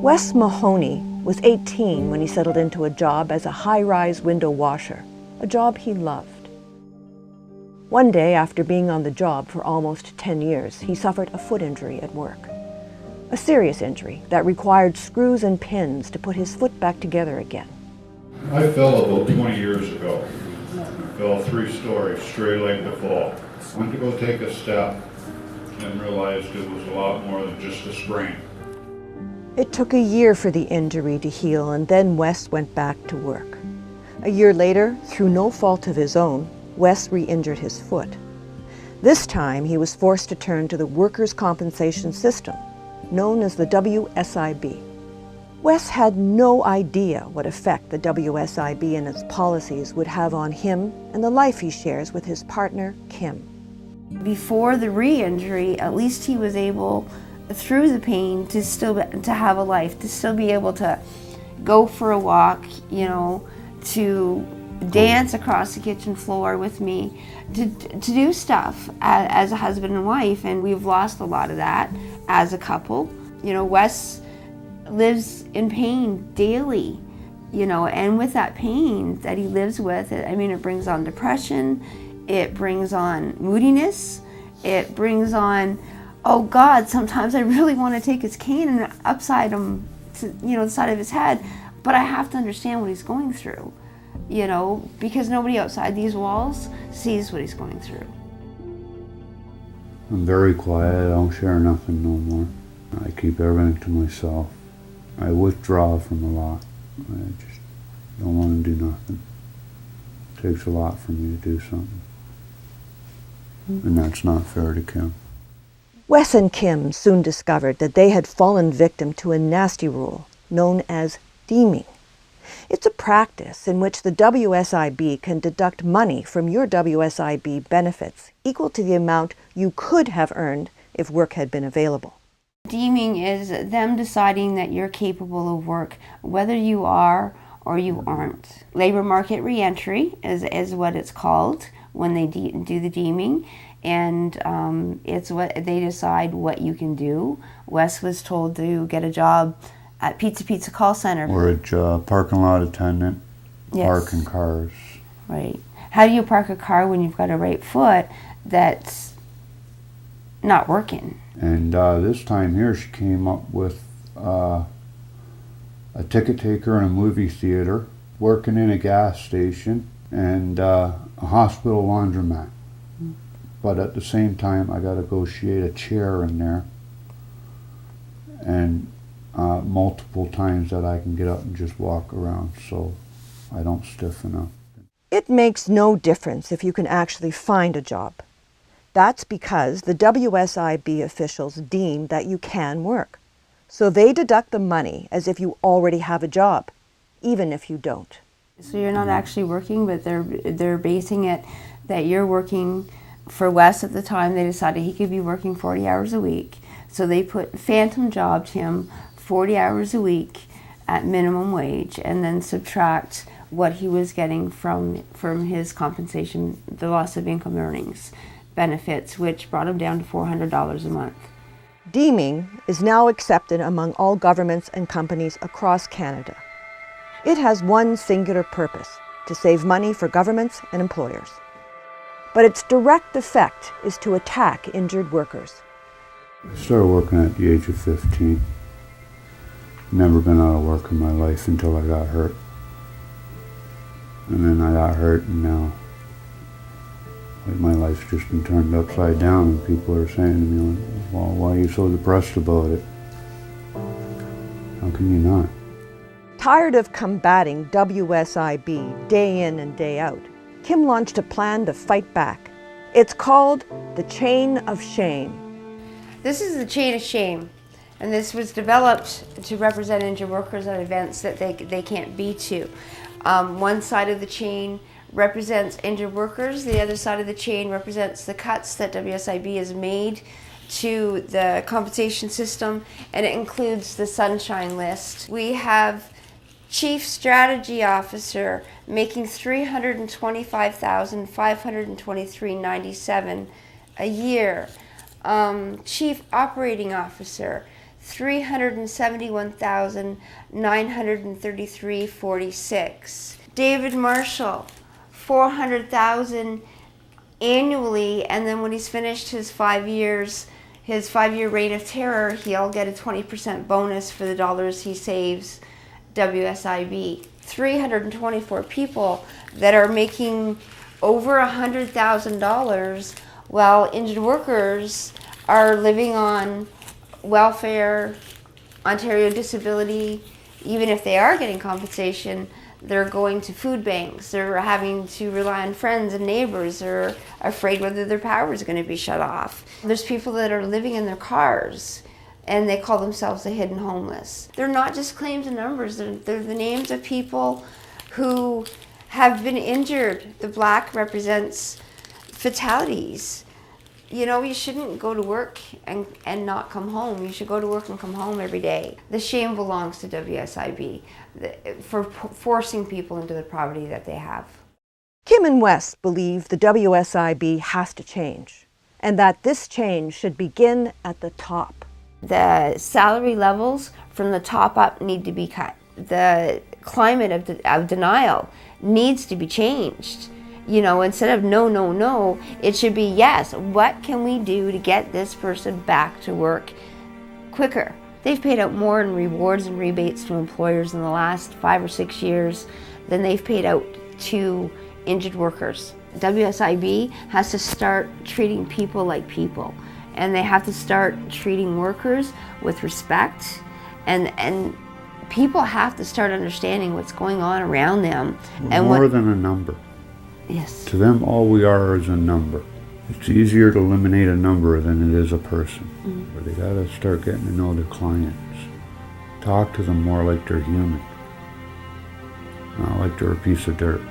Wes Mahoney was 18 when he settled into a job as a high-rise window washer, a job he loved. One day, after being on the job for almost 10 years, he suffered a foot injury at work. A serious injury that required screws and pins to put his foot back together again. I fell about 20 years ago. I fell 3 stories, straight like the fall. Went to go take a step and realized it was a lot more than just a sprain. It took a year for the injury to heal, and then Wes went back to work. A year later, through no fault of his own, Wes re-injured his foot. This time, he was forced to turn to the workers' compensation system, known as the WSIB. Wes had no idea what effect the WSIB and its policies would have on him and the life he shares with his partner, Kim. Before the re-injury, at least he was able, through the pain, to have a life, to still be able to go for a walk, to dance across the kitchen floor with me, to do stuff as a husband and wife, and we've lost a lot of that as a couple. Wes lives in pain daily, and with that pain that he lives with, it brings on depression, it brings on moodiness, it brings on, oh God, sometimes I really want to take his cane and upside him to, the side of his head, but I have to understand what he's going through, because nobody outside these walls sees what he's going through. I'm very quiet. I don't share nothing no more. I keep everything to myself. I withdraw from a lot. I just don't want to do nothing. It takes a lot for me to do something. And that's not fair to Kim. Wes and Kim soon discovered that they had fallen victim to a nasty rule known as deeming. It's a practice in which the WSIB can deduct money from your WSIB benefits equal to the amount you could have earned if work had been available. Deeming is them deciding that you're capable of work, whether you are or you aren't. Labor market reentry is what it's called when they do the deeming, and it's what they decide what you can do. Wes was told to get a job at Pizza call center. Or a parking lot attendant, yes. Parking cars. Right. How do you park a car when you've got a right foot that's not working? And this time here she came up with a ticket taker in a movie theater, working in a gas station, and a hospital laundromat. But at the same time I got to negotiate a chair in there, and multiple times that I can get up and just walk around so I don't stiffen up. It makes no difference if you can actually find a job. That's because the WSIB officials deem that you can work. So they deduct the money as if you already have a job, even if you don't. So you're not actually working, but they're basing it that you're working. For Wes at the time, they decided he could be working 40 hours a week. So they phantom jobbed him 40 hours a week at minimum wage, and then subtract what he was getting from his compensation, the loss of income earnings benefits, which brought him down to $400 a month. Deeming is now accepted among all governments and companies across Canada. It has one singular purpose: to save money for governments and employers. But its direct effect is to attack injured workers. I started working at the age of 15. Never been out of work in my life until I got hurt. And then I got hurt, and now my life's just been turned upside down, and people are saying to me, well, why are you so depressed about it? How can you not? Tired of combating WSIB day in and day out, Kim launched a plan to fight back. It's called the Chain of Shame. This is the Chain of Shame, and this was developed to represent injured workers at events that they can't be to. One side of the chain represents injured workers, the other side of the chain represents the cuts that WSIB has made to the compensation system, and it includes the Sunshine List. We have Chief Strategy Officer making $325,523.97 a year. Chief Operating Officer, $371,933.46. David Marshall, $400,000 annually, and then when he's finished his 5 years, his 5-year reign of terror, he'll get a 20% bonus for the dollars he saves. WSIB. 324 people that are making over $100,000, while injured workers are living on welfare, Ontario disability. Even if they are getting compensation, they're going to food banks, they're having to rely on friends and neighbors, they're afraid whether their power is going to be shut off. There's people that are living in their cars and they call themselves the hidden homeless. They're not just claims and numbers, they're the names of people who have been injured. The black represents fatalities. You know, you shouldn't go to work and not come home. You should go to work and come home every day. The shame belongs to WSIB for forcing people into the poverty that they have. Kim and Wes believe the WSIB has to change, and that this change should begin at the top. The salary levels from the top up need to be cut. The climate of denial needs to be changed. You know, instead of no, no, no, it should be yes. What can we do to get this person back to work quicker? They've paid out more in rewards and rebates to employers in the last 5 or 6 years than they've paid out to injured workers. WSIB has to start treating people like people, and they have to start treating workers with respect, and people have to start understanding what's going on around them. We're more than a number. Yes. To them, all we are is a number. It's easier to eliminate a number than it is a person. Mm-hmm. But they gotta start getting to know their clients. Talk to them more like they're human, not like they're a piece of dirt.